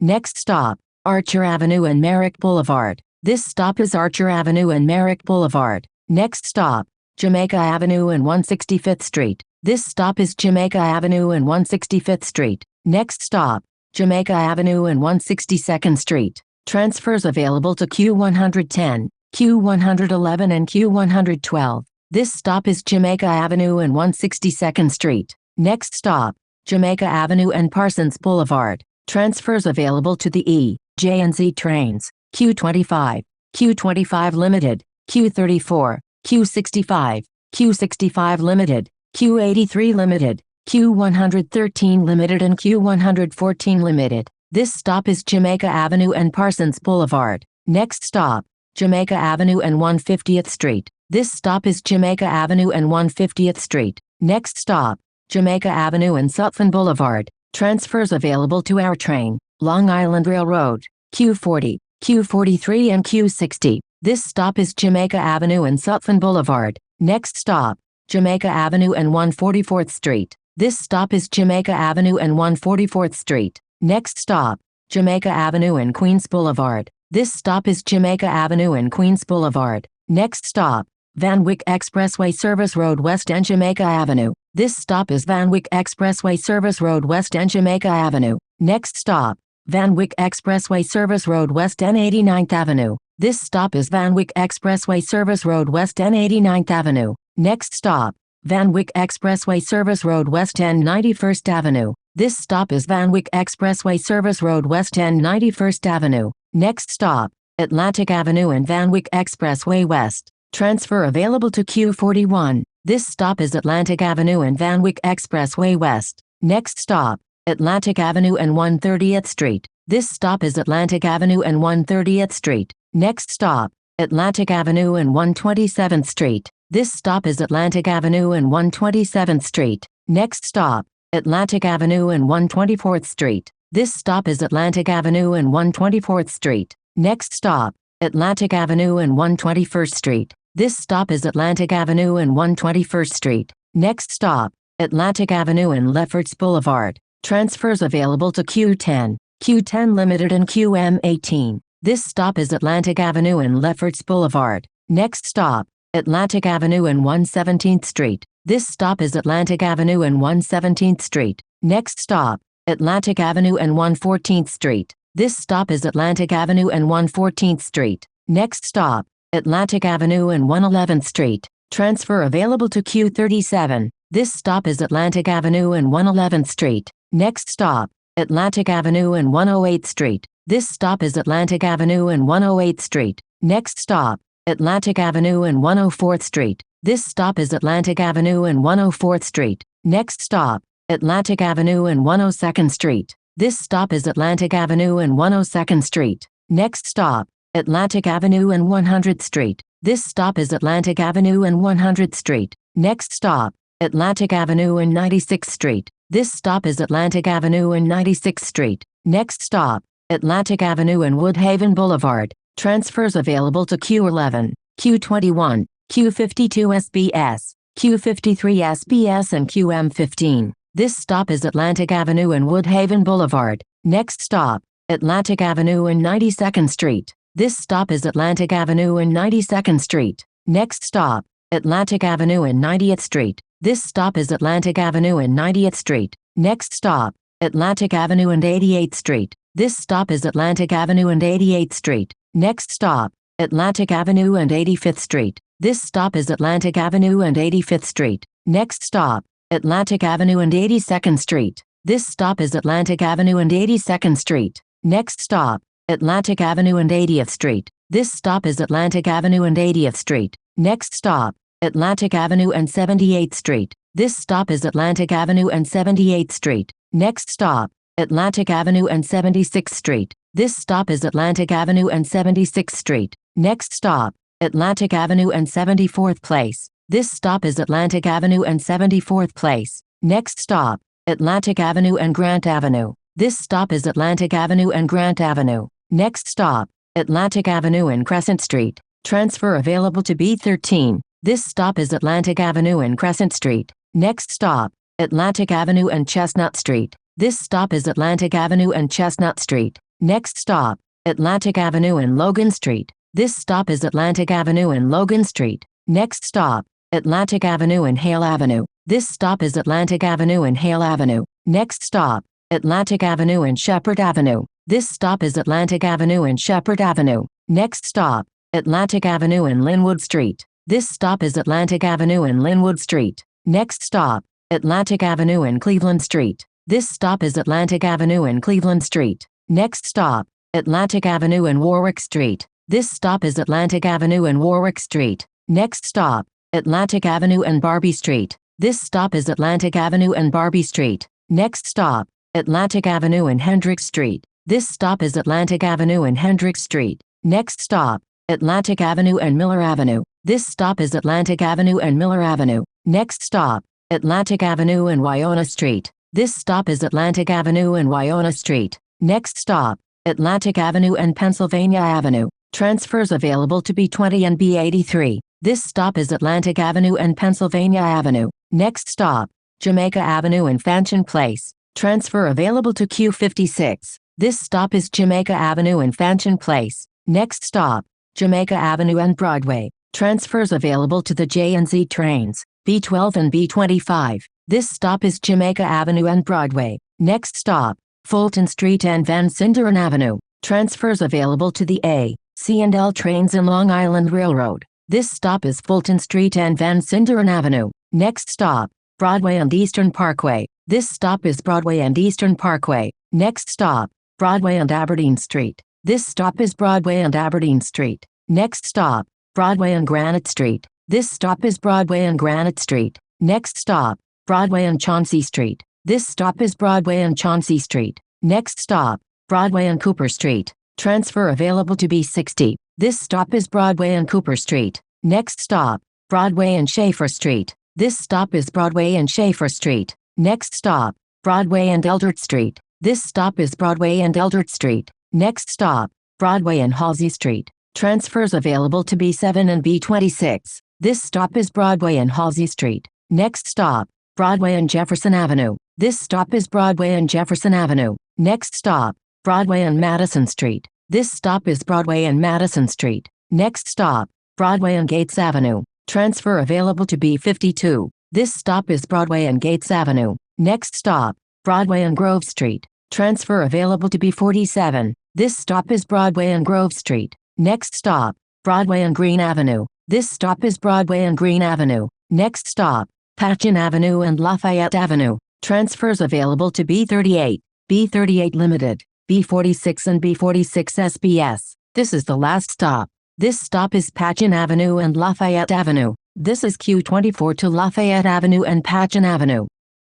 Next stop, Archer Avenue and Merrick Boulevard. This stop is Archer Avenue and Merrick Boulevard. Next stop, Jamaica Avenue and 165th Street. This stop is Jamaica Avenue and 165th Street. Next stop, Jamaica Avenue and 162nd Street. Transfers available to Q110, Q111 and Q112. This stop is Jamaica Avenue and 162nd Street. Next stop, Jamaica Avenue and Parsons Boulevard. Transfers available to the E, J and Z trains. Q25, Q25 Limited, Q34, Q65, Q65 Limited, Q83 Limited, Q113 Limited and Q114 Limited. This stop is Jamaica Avenue and Parsons Boulevard. Next stop, Jamaica Avenue and 150th Street. This stop is Jamaica Avenue and 150th Street. Next stop, Jamaica Avenue and Sutphin Boulevard. Transfers available to our train, Long Island Railroad, Q40, Q43 and Q60. This stop is Jamaica Avenue and Sutphin Boulevard. Next stop, Jamaica Avenue and 144th Street. This stop is Jamaica Avenue and 144th Street. Next stop, Jamaica Avenue and Queens Boulevard. This stop is Jamaica Avenue and Queens Boulevard. Next stop, Van Wyck Expressway Service Road West End Jamaica Avenue. This stop is Van Wyck Expressway Service Road West End Jamaica Avenue. Next stop, Van Wyck Expressway Service Road West End 89th Avenue. This stop is Van Wyck Expressway Service Road West End 89th Avenue. Next stop, Van Wyck Expressway Service Road West End 91st Avenue. This stop is Van Wyck Expressway Service Road West End 91st Avenue. Next stop, Atlantic Avenue and Van Wyck Expressway West. Transfer available to Q41. This stop is Atlantic Avenue and Van Wyck Expressway West. Next stop, Atlantic Avenue and 130th Street. This stop is Atlantic Avenue and 130th Street. Next stop, Atlantic Avenue and 127th Street. This stop is Atlantic Avenue and 127th Street. Next stop, Atlantic Avenue and 124th Street. This stop is Atlantic Avenue and 124th Street. Next stop, Atlantic Avenue and 121st Street. This stop is Atlantic Avenue and 121st Street. Next stop, Atlantic Avenue and Lefferts Boulevard. Transfers available to Q10, Q10 Limited and QM18. This stop is Atlantic Avenue and Lefferts Boulevard. Next stop, Atlantic Avenue and 117th Street. This stop is Atlantic Avenue and 117th Street. Next stop, Atlantic Avenue and 114th Street. This stop is Atlantic Avenue and 114th Street. Next stop, Atlantic Avenue and 111th Street. Transfer available to Q37. This stop is Atlantic Avenue and 111th Street. Next stop, Atlantic Avenue and 108th Street. This stop is Atlantic Avenue and 108th Street. Next stop, Atlantic Avenue and 104th Street. This stop is Atlantic Avenue and 104th Street. Next stop, Atlantic Avenue and 102nd Street. This stop is Atlantic Avenue and 102nd Street. Next stop, Atlantic Avenue and 100th Street. This stop is Atlantic Avenue and 100th Street. Next stop, Atlantic Avenue and 96th Street. This stop is Atlantic Avenue and 96th Street. Next stop, Atlantic Avenue and Woodhaven Boulevard. Transfers available to Q11, Q21, Q52 SBS, Q53 SBS and QM15. This stop is Atlantic Avenue and Woodhaven Boulevard. Next stop, Atlantic Avenue and 92nd Street. This stop is Atlantic Avenue and 92nd Street. Next stop, Atlantic Avenue and 90th Street. This stop is Atlantic Avenue and 90th Street. Next stop, Atlantic Avenue and 88th Street. This stop is Atlantic Avenue and 88th Street. Next stop, Atlantic Avenue and 85th Street. This stop is Atlantic Avenue and 85th Street. Next stop, Atlantic Avenue and 82nd Street. This stop is Atlantic Avenue and 82nd Street. Next stop, Atlantic Avenue and 80th Street. This stop is Atlantic Avenue and 80th Street. Next stop, Atlantic Avenue and 78th Street. This stop is Atlantic Avenue and 78th Street. Next stop, Atlantic Avenue and 76th Street. This stop is Atlantic Avenue and 76th Street. Next stop, Atlantic Avenue and 74th Place. This stop is Atlantic Avenue and 74th Place. Next stop, Atlantic Avenue and Grant Avenue. This stop is Atlantic Avenue and Grant Avenue. Next stop, Atlantic Avenue and Crescent Street. Transfer available to B13. This stop is Atlantic Avenue and Crescent Street. Next stop, Atlantic Avenue and Chestnut Street. This stop is Atlantic Avenue and Chestnut Street. Next stop, Atlantic Avenue and Logan Street. This stop is Atlantic Avenue and Logan Street. Next stop, Atlantic Avenue and Hale Avenue. This stop is Atlantic Avenue and Hale Avenue. Next stop, Atlantic Avenue and Shepherd Avenue. This stop is Atlantic Avenue and Shepherd Avenue. Next stop, Atlantic Avenue and Linwood Street. This stop is Atlantic Avenue and Linwood Street. Next stop, Atlantic Avenue and Cleveland Street. This stop is Atlantic Avenue and Cleveland Street. Next stop, Atlantic Avenue and Warwick Street. This stop is Atlantic Avenue and Warwick Street. Next stop, Atlantic Avenue and Barbie Street. This stop is Atlantic Avenue and Barbie Street. Next stop, Atlantic Avenue and Hendricks Street. This stop is Atlantic Avenue and Hendricks Street. Next stop, Atlantic Avenue and Miller Avenue. This stop is Atlantic Avenue and Miller Avenue. Next stop, Atlantic Avenue and Wynona Street. This stop is Atlantic Avenue and Wynona Street. Next stop, Atlantic Avenue and Pennsylvania Avenue. Transfers available to B20 and B83. This stop is Atlantic Avenue and Pennsylvania Avenue. Next stop, Jamaica Avenue and Fanchon Place. Transfer available to Q56. This stop is Jamaica Avenue and Fanchon Place. Next stop, Jamaica Avenue and Broadway. Transfers available to the J and Z trains, B12 and B25. This stop is Jamaica Avenue and Broadway. Next stop, Fulton Street and Van Sinderen Avenue. Transfers available to the A, C and L trains in Long Island Railroad. This stop is Fulton Street and Van Sinderen Avenue. Next stop, Broadway and Eastern Parkway. This stop is Broadway and Eastern Parkway. Next stop, Broadway and Aberdeen Street. This stop is Broadway and Aberdeen Street. Next stop, Broadway and Granite Street. This stop is Broadway and Granite Street. Next stop, Broadway and Chauncey Street. This stop is Broadway and Chauncey Street. Next stop, Broadway and Cooper Street. Transfer available to B60. This stop is Broadway and Cooper Street. Next stop, Broadway and Schaefer Street. This stop is Broadway and Schaefer Street. Next stop, Broadway and Eldred Street. This stop is Broadway and Eldred Street. Next stop, Broadway and Halsey Street. Transfers available to B7 and B26. This stop is Broadway and Halsey Street. Next stop, Broadway and Jefferson Avenue. This stop is Broadway and Jefferson Avenue. Next stop, Broadway and Madison Street. This stop is Broadway and Madison Street. Next stop, Broadway and Gates Avenue. Transfer available to B52. This stop is Broadway and Gates Avenue. Next stop, Broadway and Grove Street. Transfer available to B47. This stop is Broadway and Grove Street. Next stop, Broadway and Green Avenue. This stop is Broadway and Green Avenue. Next stop, Patchen Avenue and Lafayette Avenue. Transfers available to B38, B38 Limited, B46 and B46 SBS. This is the last stop. This stop is Patchen Avenue and Lafayette Avenue. This is Q24 to Lafayette Avenue and Patchen Avenue.